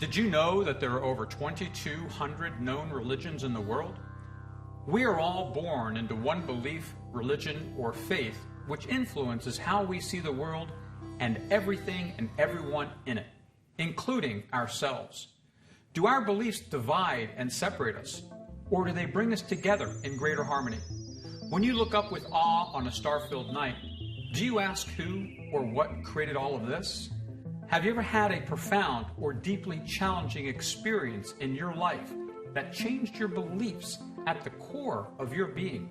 Did you know that there are over 2,200 known religions in the world? We are all born into one belief, religion, or faith, which influences how we see the world and everything and everyone in it, including ourselves. Do our beliefs divide and separate us, or do they bring us together in greater harmony? When you look up with awe on a star-filled night, do you ask who or what created all of this? Have you ever had a profound or deeply challenging experience in your life that changed your beliefs at the core of your being?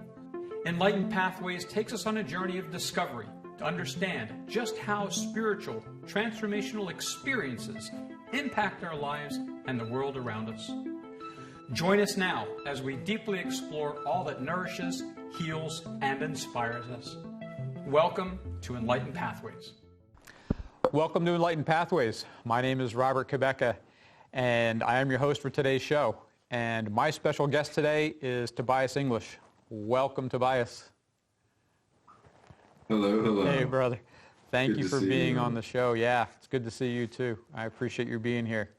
Enlightened Pathways takes us on a journey of discovery to understand just how spiritual, transformational experiences impact our lives and the world around us. Join us now as we deeply explore all that nourishes, heals, and inspires us. Welcome to Enlightened Pathways. Welcome to Enlightened Pathways. My name is Robert Cabeca, and I am your host for today's show. And my special guest today is Tobias English. Welcome, Tobias. Hello, hello. Hey, brother. Thank you for being on the show. Yeah, it's good to see you too. I appreciate you being here.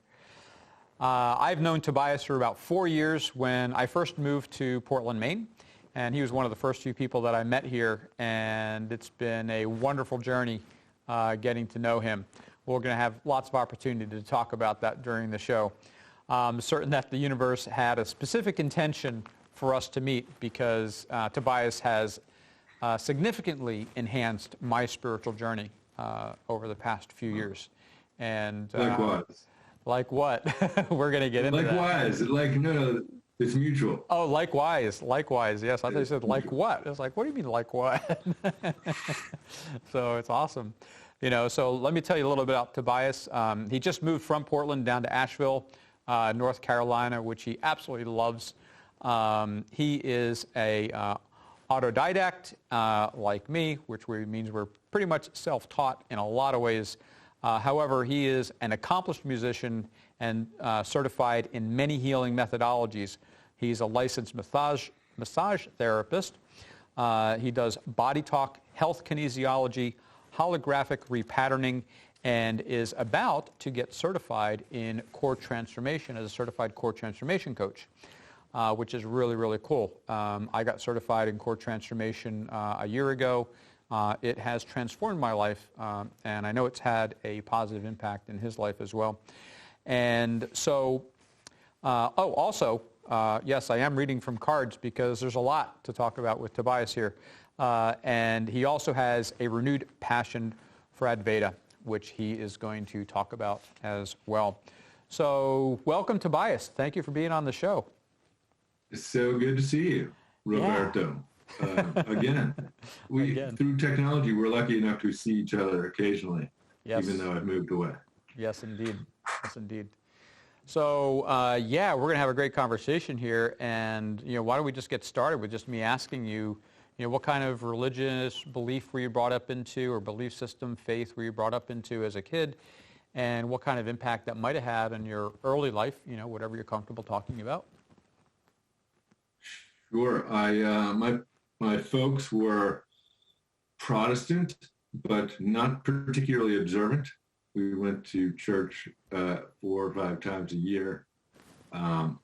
I've known Tobias for about 4 years when I first moved to Portland, Maine, and he was one of the first few people that I met here, and it's been a wonderful journey getting to know him. We're going to have lots of opportunity to talk about that during the show. I'm certain that the universe had a specific intention for us to meet because Tobias has significantly enhanced my spiritual journey over the past few years. And likewise. Like what? We're going to get into likewise. that. Like, no, it's mutual. Oh, likewise. Likewise, yes. I thought you said like what? It's like, what do you mean like what? So it's awesome. You know, so let me tell you a little bit about Tobias. He just moved from Portland down to Asheville, North Carolina, which he absolutely loves. He is a autodidact like me, which means we're pretty much self-taught in a lot of ways. However, he is an accomplished musician and certified in many healing methodologies. He's a licensed massage therapist. He does body talk, health kinesiology, holographic repatterning, and is about to get certified in core transformation as a certified core transformation coach, which is really, really cool. I got certified in core transformation a year ago. It has transformed my life, and I know it's had a positive impact in his life as well. And so, yes, I am reading from cards because there's a lot to talk about with Tobias here. And he also has a renewed passion for Advaita, which he is going to talk about as well. So welcome, Tobias. Thank you for being on the show. It's so good to see you, Roberto. Yeah. Again, through technology, we're lucky enough to see each other occasionally, yes. Even though I've moved away. Yes, indeed. Yes, indeed. So, yeah, we're going to have a great conversation here. And, you know, why don't we just get started with just me asking you, you know, what kind of religious belief were you brought up into, or belief system, faith were you brought up into as a kid, and what kind of impact that might have had in your early life, you know, whatever you're comfortable talking about? Sure. My folks were Protestant, but not particularly observant. We went to church 4 or 5 times a year, but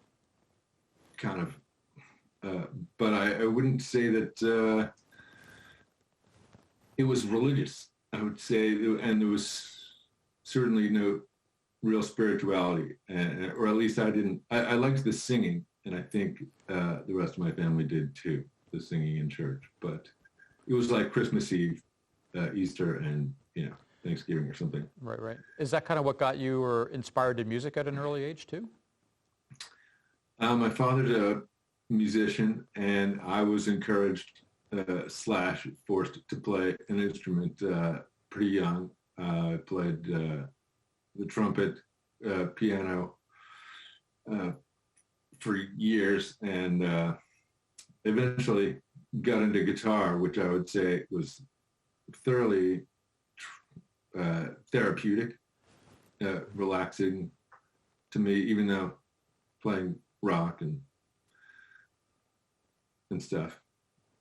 I wouldn't say that it was religious. I would say, and there was certainly no real spirituality, or at least I didn't. I liked the singing, and I think the rest of my family did too, the singing in church. But it was like Christmas Eve, Easter, and, you know, Thanksgiving or something. Right, right. Is that kind of what got you or inspired to music at an early age too? My father's a musician, and I was encouraged / forced to play an instrument pretty young. I played the trumpet, piano for years, and eventually got into guitar, which I would say was thoroughly therapeutic, relaxing to me, even though playing rock and stuff,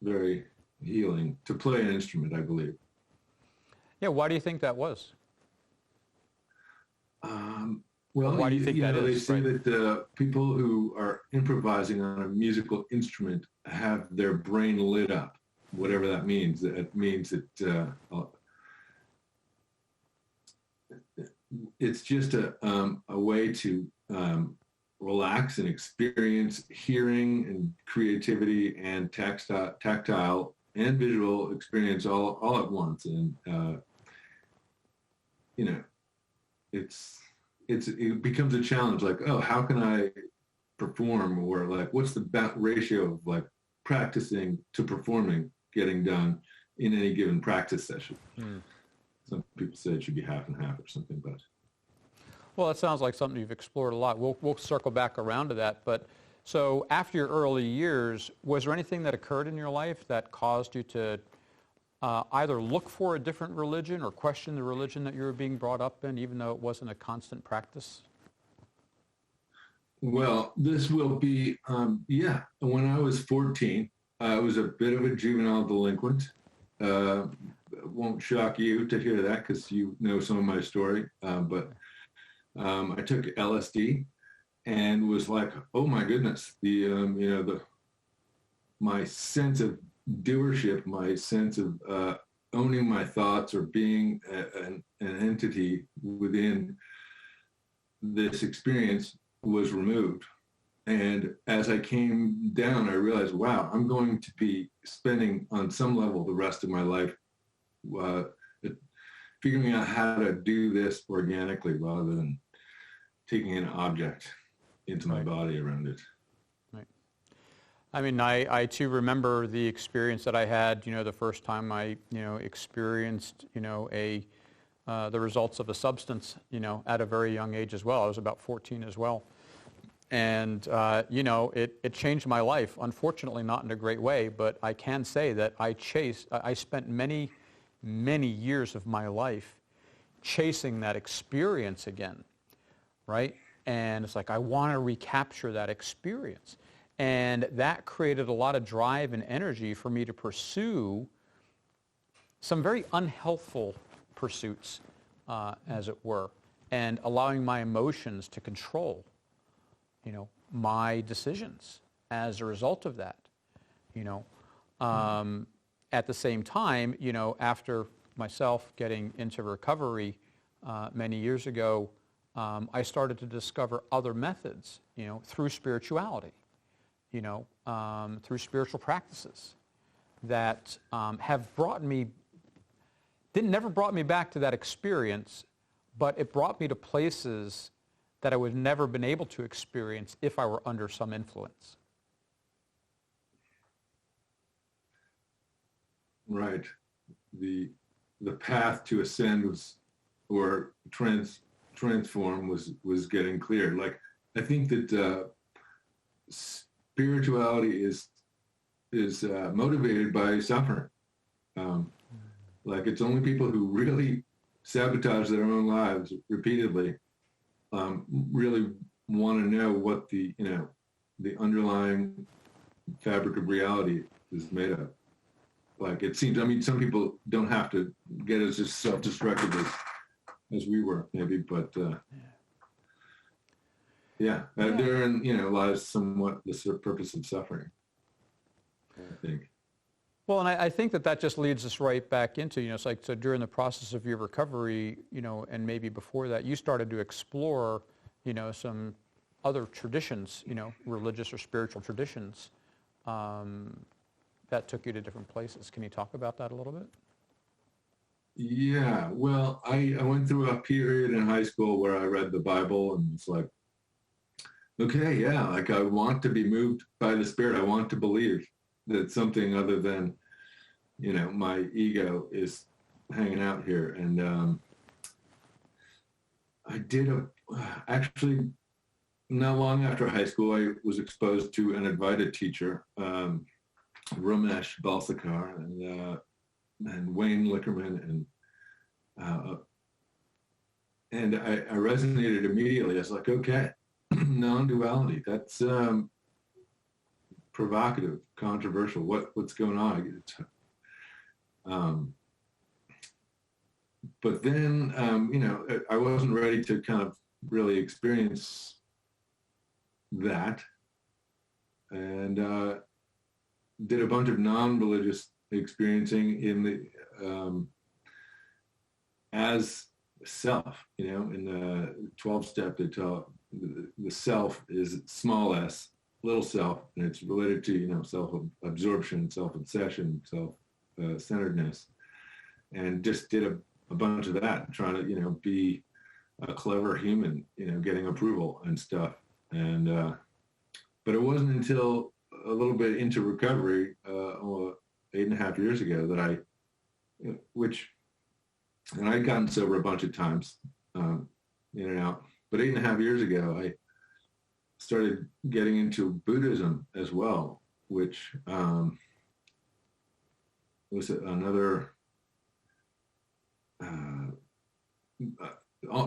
very healing to play an instrument, I believe. Yeah, why do you think that was? Well, why do you think that they is? say Right? that people who are improvising on a musical instrument have their brain lit up, whatever that means. It means that it's just a way to relax and experience hearing and creativity and tactile and visual experience all at once. And you know, it becomes a challenge. Like, oh, how can I perform, or like, what's the ratio of like practicing to performing getting done in any given practice session? Some people say it should be half and half or something, but. Well, that sounds like something you've explored a lot. We'll circle back around to that. But so after your early years, was there anything that occurred in your life that caused you to either look for a different religion or question the religion that you were being brought up in, even though it wasn't a constant practice? Well, this will be, when I was 14, I was a bit of a juvenile delinquent. It won't shock you to hear that because you know some of my story, but I took LSD and was like, oh my goodness, my sense of doership, my sense of owning my thoughts or being an entity within this experience was removed. And as I came down, I realized, wow, I'm going to be spending on some level the rest of my life figuring out how to do this organically rather than taking an object into my body around it. Right. I mean, I too remember the experience that I had, the first time I, experienced, the results of a substance, at a very young age as well. I was about 14 as well. And, it changed my life. Unfortunately, not in a great way, but I can say that I spent many, many years of my life chasing that experience again, right? And it's like, I want to recapture that experience. And that created a lot of drive and energy for me to pursue some very unhealthful pursuits, as it were, and allowing my emotions to control my decisions as a result of that. At the same time, after myself getting into recovery many years ago, I started to discover other methods, through spirituality, through spiritual practices that have never brought me back to that experience, but it brought me to places that I would have never been able to experience if I were under some influence. Right. The path to ascend or transform was getting clear. Like, I think that spirituality is motivated by suffering. Like, it's only people who really sabotage their own lives repeatedly really want to know what the underlying fabric of reality is made of. Like, it seems, some people don't have to get as just self-destructive as we were, maybe, but therein lies somewhat the purpose of suffering, I think. Well, and I think that just leads us right back into, it's like, so during the process of your recovery, and maybe before that, you started to explore, some other traditions, religious or spiritual traditions, that took you to different places. Can you talk about that a little bit? Yeah, well, I went through a period in high school where I read the Bible and it's like, okay, yeah, like, I want to be moved by the Spirit. I want to believe that something other than, my ego is hanging out here. And I did actually, not long after high school, I was exposed to an invited teacher, Ramesh Balsekar and Wayne Lickerman, and I resonated immediately. I was like, okay, non-duality, that's provocative, controversial. What's going on? But then, I wasn't ready to kind of really experience that, and did a bunch of non-religious experiencing in the as self. In the 12-step, they tell the self is small s, little self, and it's related to self-absorption, self-obsession, self-centeredness, and just did a bunch of that, trying to be a clever human, getting approval and stuff. And but it wasn't until a little bit into recovery, 8.5 years ago, that and I'd gotten sober a bunch of times, in and out, but 8.5 years ago, I started getting into Buddhism as well, which was another,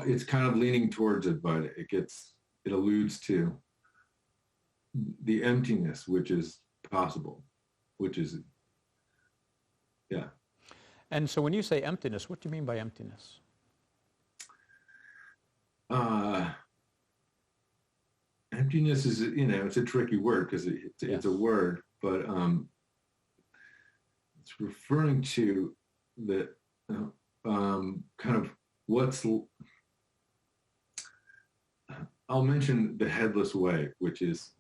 it's kind of leaning towards it, but it alludes to the emptiness, which is possible, which is, yeah. And so when you say emptiness, what do you mean by emptiness? Emptiness is, it's a tricky word because it's a word, but it's referring to the kind of I'll mention the headless way, which is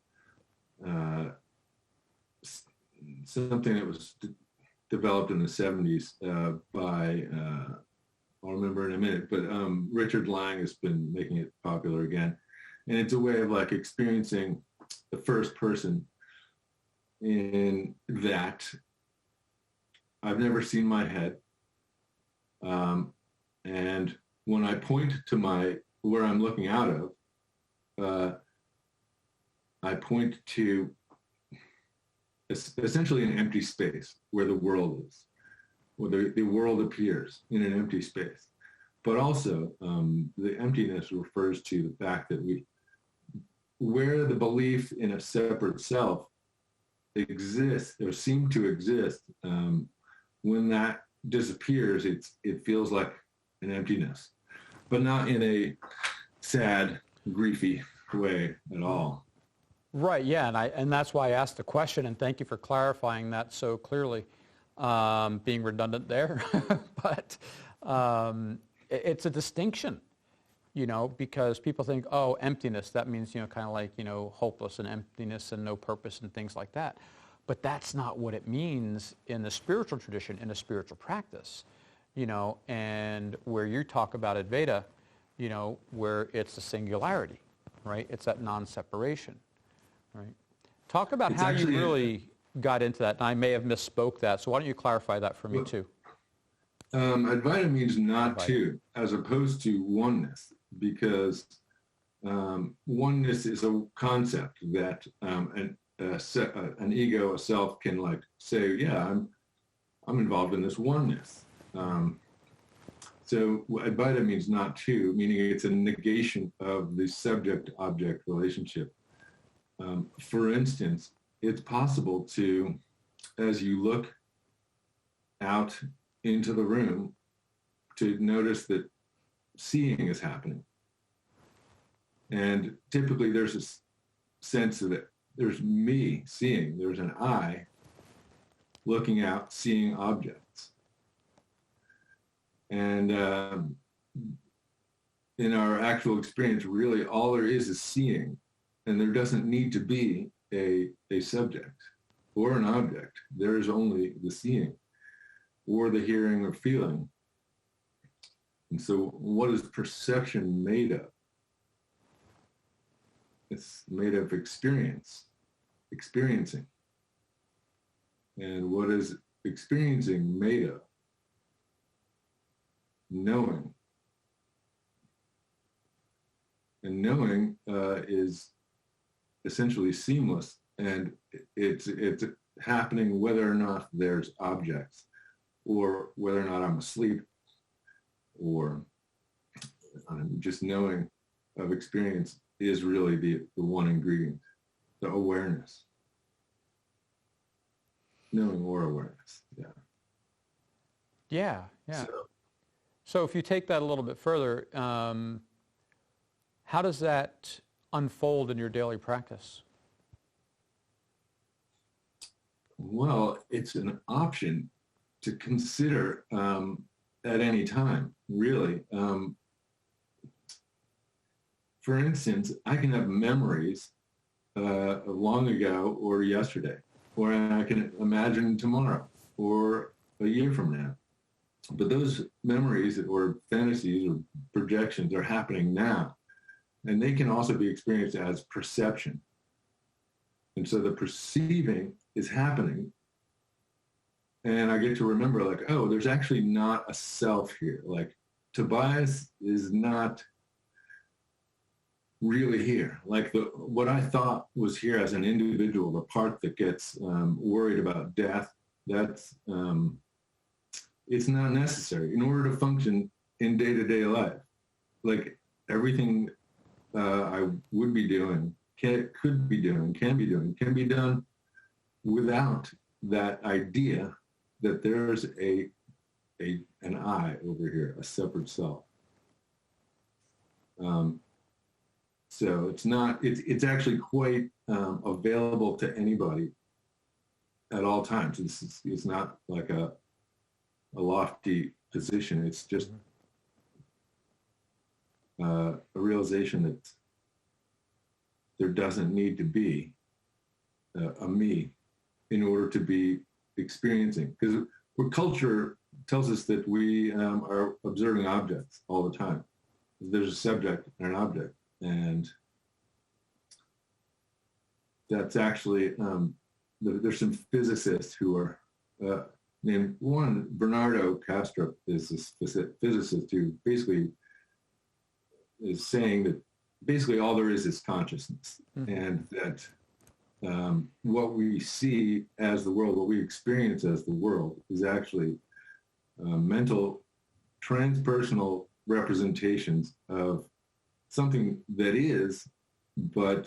something that was developed in the 70s by, I'll remember in a minute, but Richard Lang has been making it popular again. And it's a way of experiencing the first person in that I've never seen my head. And when I point to where I'm looking out of, I point to essentially an empty space where the world is, where the world appears in an empty space. But also, the emptiness refers to the fact that where the belief in a separate self exists or seems to exist, when that disappears, it feels like an emptiness, but not in a sad, griefy way at all. Right, yeah, and that's why I asked the question, and thank you for clarifying that so clearly, being redundant there. But it's a distinction, because people think, oh, emptiness, that means, kind of like, hopeless and emptiness and no purpose and things like that. But that's not what it means in the spiritual tradition, in a spiritual practice, and where you talk about Advaita, where it's a singularity, right? It's that non-separation. Right. Talk about how you really got into that. And I may have misspoke that, so why don't you clarify that for me too? Advaita means not two, as opposed to oneness, because oneness is a concept that an ego, a self, can say, yeah, I'm involved in this oneness. So Advaita means not two, meaning it's a negation of the subject-object relationship. For instance, it's possible to, as you look out into the room, to notice that seeing is happening. And typically there's a sense that there's me seeing, there's an I looking out, seeing objects. And in our actual experience, really all there is seeing. And there doesn't need to be a subject or an object. There is only the seeing or the hearing or feeling. And so what is perception made of? It's made of experiencing. And what is experiencing made of? Knowing. And knowing is essentially seamless, and it's happening whether or not there's objects, or whether or not I'm asleep, or just knowing of experience is really the one ingredient, the awareness. Knowing or awareness, yeah. So if you take that a little bit further, How does that unfold in your daily practice? Well, it's an option to consider at any time, really. For instance, I can have memories of long ago or yesterday, or I can imagine tomorrow or a year from now. But those memories or fantasies or projections are happening now, and they can also be experienced as perception. And so the perceiving is happening, and I get to remember, like, oh, there's actually not a self here. Like, Tobias is not really here. Like, what I thought was here as an individual, the part that gets worried about death, that's it's not necessary in order to function in day-to-day life. Like, everything I would be doing, could be doing, can be done without that idea that there's an I over here, a separate self. So it's actually quite available to anybody at all times. It's not like a lofty position. It's just a realization that there doesn't need to be a me in order to be experiencing. Because culture tells us that we are observing objects all the time. There's a subject and an object. And that's actually, there's some physicists who are named, one, Bernardo Kastrup is this physicist who basically is saying that basically all there is consciousness, and that what we see as the world, what we experience as the world, is actually mental, transpersonal representations of something that is, but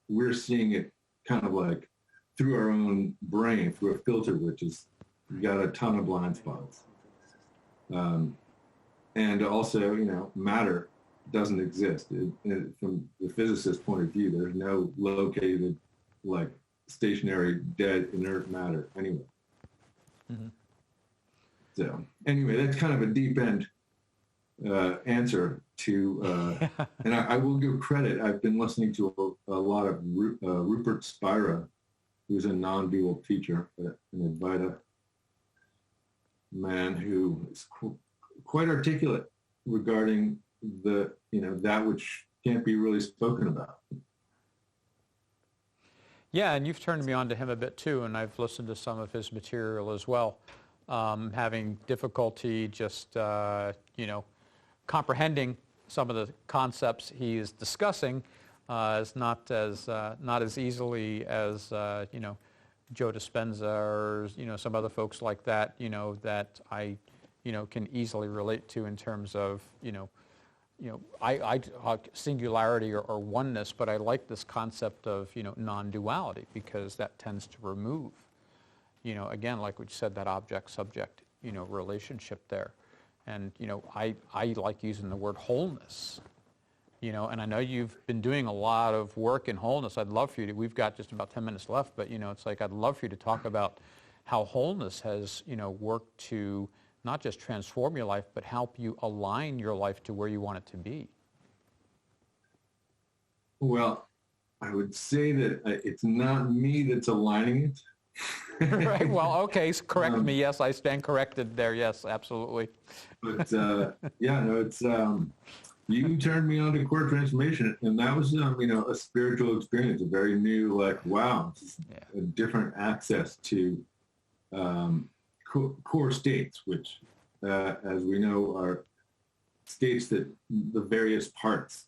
we're seeing it kind of like through our own brain, through a filter, which is got a ton of blind spots. And also, matter doesn't exist. From the physicist's point of view, there's no located, like, stationary, dead, inert matter anywhere. So anyway, that's kind of a deep end answer to, and I will give credit. I've been listening to a lot of Rupert Spira, who's a non-dual teacher, an Advaita man who is quite articulate regarding that which can't be really spoken about. Yeah, and you've turned me on to him a bit too, and I've listened to some of his material as well. Having difficulty just, comprehending some of the concepts he is discussing is not as easily as Joe Dispenza or some other folks like that that I can easily relate to in terms of I singularity or oneness, but I like this concept of non-duality, because that tends to remove again, like we said, that object-subject relationship there. And I like using the word wholeness, and I know you've been doing a lot of work in wholeness. I'd love for you to, we've got just about 10 minutes left, but it's like I'd love for you to talk about how wholeness has worked to not just transform your life, but help you align your life to where you want it to be. Well, I would say that it's not me that's aligning it. Right. Well, okay. Correct me. Yes, I stand corrected there. Yes, absolutely. But it's you turned me on to core transformation, and that was a spiritual experience, a very new, like, wow, this is a different access to core states, which, as we know, are states that the various parts.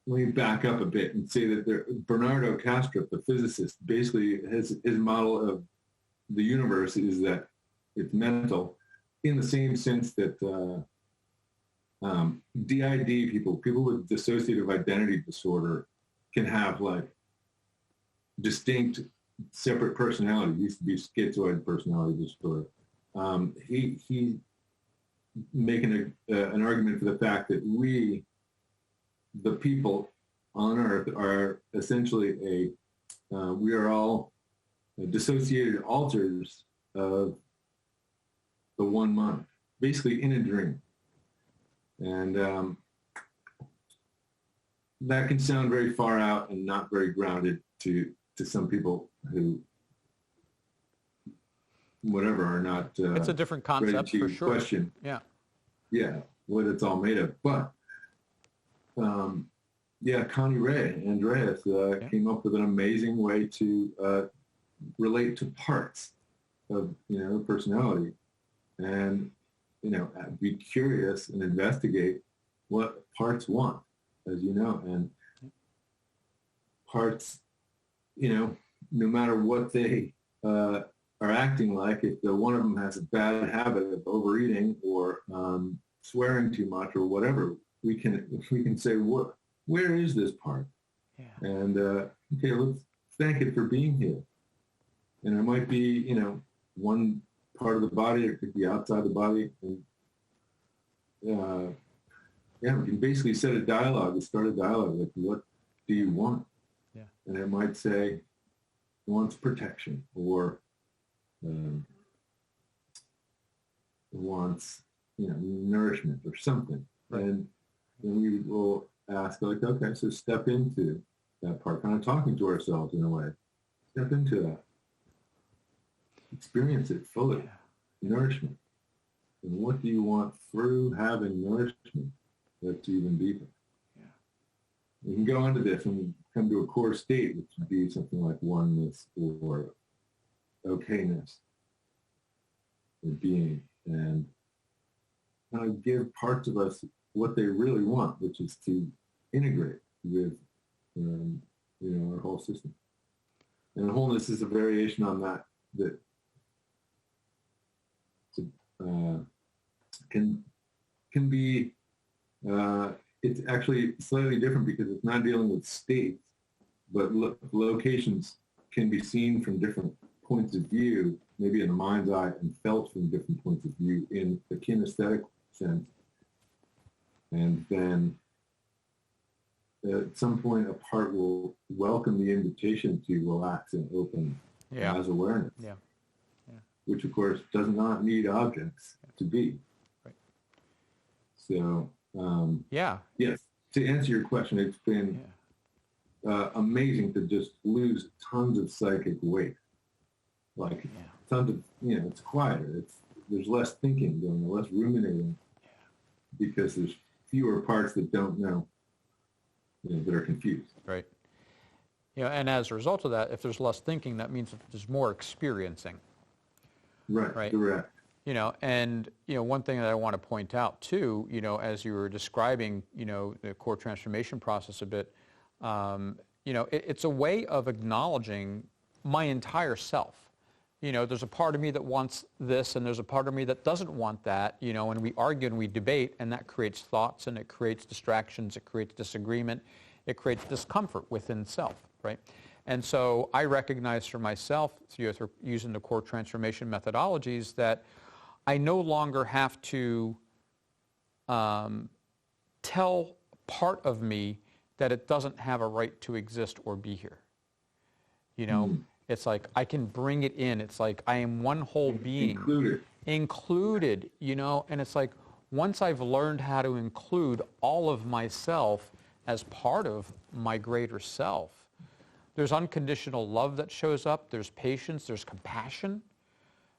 Let me back up a bit and say that Bernardo Kastrup, the physicist, basically his model of the universe is that it's mental, in the same sense that DID people with dissociative identity disorder can have, like, distinct separate personality. It used to be schizoid personality disorder. He making an argument for the fact that we the people on Earth are essentially we are all dissociated alters of the one mind, basically in a dream. And that can sound very far out and not very grounded to some people who, whatever, are not it's a different concept for sure. Question, what it's all made of. But Connie Ray, Andreas, came up with an amazing way to relate to parts of personality, and be curious and investigate what parts want, as you know, and parts, no matter what they are acting like, if one of them has a bad habit of overeating or swearing too much or whatever, we can say, where is this part? Yeah. And okay, let's thank it for being here. And it might be, one part of the body, or it could be outside the body. And we can basically set a dialogue, start a dialogue, like, what do you want? Yeah. And it might say, it wants protection, or it wants, nourishment or something. Right. And then we will ask, like, okay, so step into that part, kind of talking to ourselves in a way. Step into that. Experience it fully. Nourishment. And what do you want through having nourishment that's even deeper? Yeah. We can go into this and come to a core state, which would be something like oneness or okayness or being, and kind of give parts of us what they really want, which is to integrate with our whole system. And wholeness is a variation on that can be, it's actually slightly different because it's not dealing with states, but locations can be seen from different points of view, maybe in the mind's eye, and felt from different points of view in the kinesthetic sense. And then at some point, a part will welcome the invitation to relax and open as awareness. Yeah. Which, of course, does not need objects to be. Right. So, yes, to answer your question, it's been amazing to just lose tons of psychic weight. Like, tons of, it's quieter. There's less thinking going on, less ruminating, because there's fewer parts that don't know, that are confused. Right. And as a result of that, if there's less thinking, that means that there's more experiencing. Right. Correct. And one thing that I want to point out too, as you were describing, the core transformation process a bit, it's a way of acknowledging my entire self. There's a part of me that wants this, and there's a part of me that doesn't want that, and we argue and we debate, and that creates thoughts, and it creates distractions, it creates disagreement, it creates discomfort within self, right? And so I recognize for myself, through using the core transformation methodologies, that I no longer have to tell part of me that it doesn't have a right to exist or be here. It's like I can bring it in. It's like I am one whole being. Included, and it's like once I've learned how to include all of myself as part of my greater self, there's unconditional love that shows up, there's patience, there's compassion,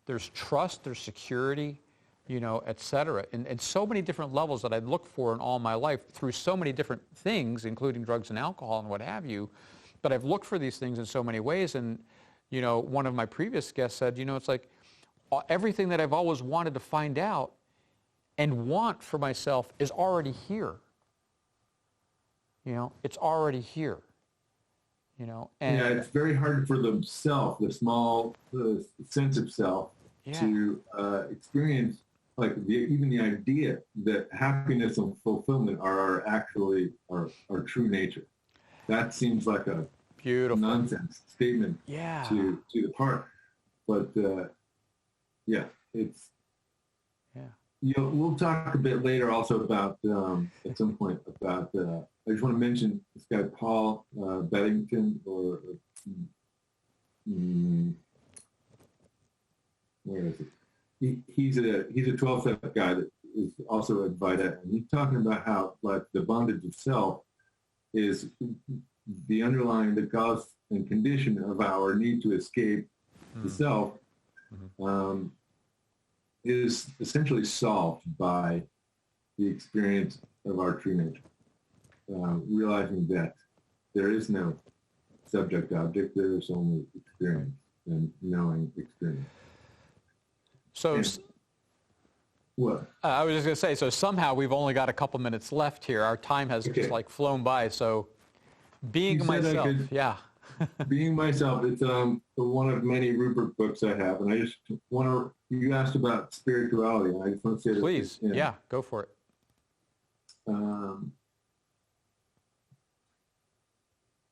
there's trust, there's security, et cetera. And so many different levels that I'd looked for in all my life through so many different things, including drugs and alcohol and what have you. But I've looked for these things in so many ways. And, one of my previous guests said, it's like everything that I've always wanted to find out and want for myself is already here. It's already here. And it's very hard for the self, the small sense of self, to experience, like, even the idea that happiness and fulfillment are actually our true nature. That seems like a beautiful nonsense statement to the part, but it's we'll talk a bit later also about, at some point, about, I just want to mention this guy, Paul Beddington, or, where is it? He's a 12-step guy that is also at Vita, and he's talking about how, like, the bondage of self is the underlying, the cause and condition of our need to escape the self, is essentially solved by the experience of our true nature. Realizing that there is no subject-object, there is only experience and knowing experience. So, and, what? I was just going to say, so somehow we've only got a couple minutes left here. Our time has just like flown by. So, being myself, yeah. Being myself, it's one of many Rupert books I have, and I just want to. You asked about spirituality, and I just want to say that. Please, yeah, go for it.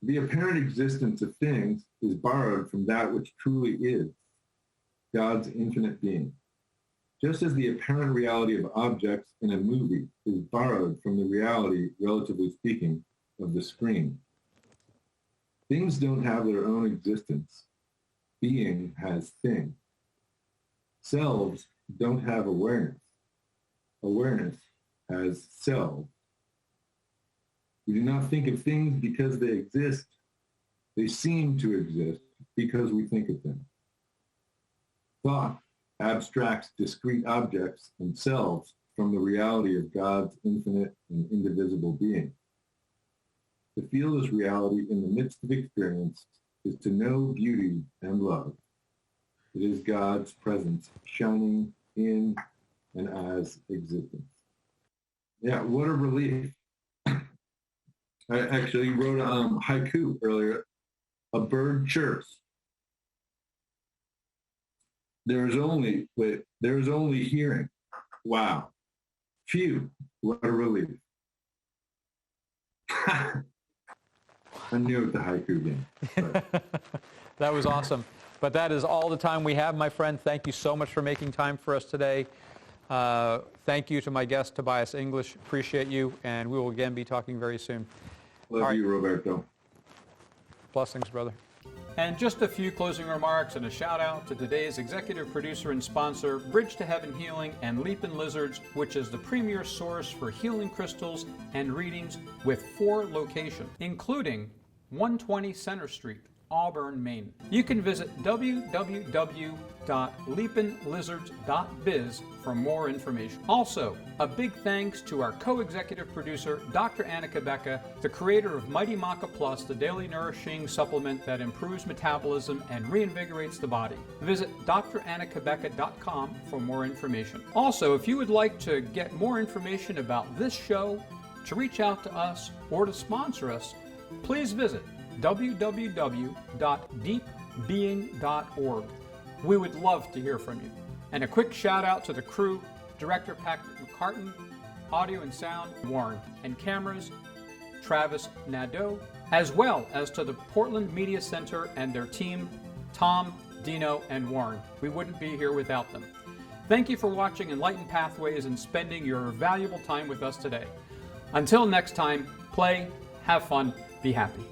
The apparent existence of things is borrowed from that which truly is God's infinite being, just as the apparent reality of objects in a movie is borrowed from the reality, relatively speaking, of the screen. Things don't have their own existence. Being has thing. Selves don't have awareness. Awareness has selves. We do not think of things because they exist. They seem to exist because we think of them. Thought abstracts discrete objects and selves from the reality of God's infinite and indivisible being. To feel this reality in the midst of experience is to know beauty and love. It is God's presence shining in and as existence. Yeah, what a relief. I actually wrote a haiku earlier. A bird chirps. There is only hearing. Wow. Phew, what a relief. I'm new at the haiku game. That was awesome. But that is all the time we have, my friend. Thank you so much for making time for us today. Thank you to my guest, Tobias English. Appreciate you, and we will again be talking very soon. Love you, Roberto. Blessings, brother. And just a few closing remarks and a shout out to today's executive producer and sponsor, Bridge to Heaven Healing and Leapin Lizards, which is the premier source for healing crystals and readings with 4 locations, including 120 Center Street, Auburn, Maine. You can visit www.leapinlizards.biz for more information. Also, a big thanks to our co-executive producer, Dr. Anna Cabeca, the creator of Mighty Maca Plus, the daily nourishing supplement that improves metabolism and reinvigorates the body. Visit drannacabeca.com for more information. Also, if you would like to get more information about this show, to reach out to us, or to sponsor us, please visit www.deepbeing.org. We would love to hear from you. And a quick shout out to the crew, Director Patrick McCartan, Audio and Sound, Warren, and Cameras, Travis Nadeau, as well as to the Portland Media Center and their team, Tom, Dino, and Warren. We wouldn't be here without them. Thank you for watching Enlightened Pathways and spending your valuable time with us today. Until next time, play, have fun, be happy.